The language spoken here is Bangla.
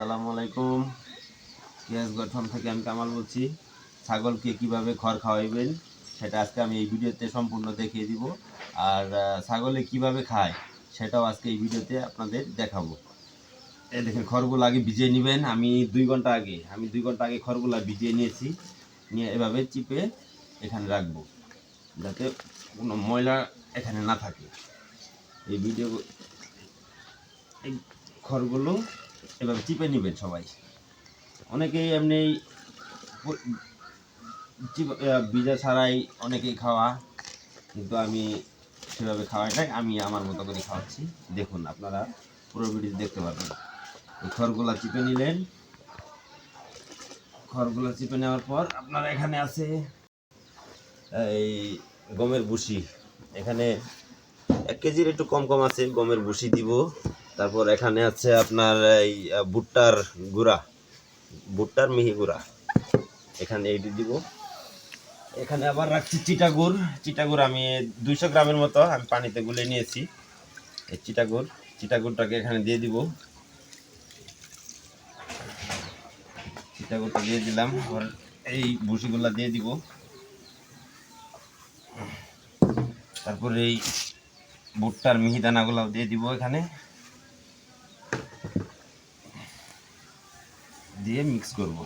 আসসালামু আলাইকুম। কেএসগড় ফার্ম থেকে আমি কামাল বলছি। ছাগলকে কিভাবে খড় খাওয়াইবেন সেটা আজকে আমি এই ভিডিওতে সম্পূর্ণ দেখিয়ে দিব। আর ছাগলে কিভাবে খায় সেটাও আজকে এই ভিডিওতে আপনাদের দেখাবো। এই দেখেন, খড়গুলো আগে ভিজিয়ে নেবেন। আমি 2 ঘন্টা আগে খড়গুলো ভিজিয়ে নিয়েছি। নিয়ে এভাবে চিপে এখানে রাখবো, যাতে কোনো ময়লা এখানে না থাকে। এই খড়গুলো এভাবে চিপে নেবেন সবাই। অনেকেই এমনি ভিজা ছাড়াই অনেকেই খাওয়া, কিন্তু আমি সেভাবে খাওয়াই নাই। আমি আমার মতো করে খাওয়াচ্ছি। দেখুন, আপনারা পুরো ভিডিও দেখতে পাবেন। এই খড়গুলা চিপে নিলেন। খড়গুলা চিপে নেওয়ার পর আপনার এখানে আছে এই গমের ভুসি। এখানে 1 কেজির একটু কম কম আছে, গমের ভুসি দিব। তারপর এখানে আছে আপনার এই ভুট্টার গুঁড়া, ভুট্টার মিহি গুঁড়া, এখানে এইটি দিব। এখানে আবার রাখছি চিটাগুড় আমি 200 গ্রামের মতো আমি পানিতে গুলে নিয়েছি। এই চিটাগুড়টাকে এখানে দিয়ে দিব। চিটাগুড়টা দিয়ে দিলাম। আবার এই ভুসিগুলা দিয়ে দিব। তারপর এই ভুট্টার মিহিদানাগুলাও দিয়ে দিব। এখানে দিয়ে মিক্স করব।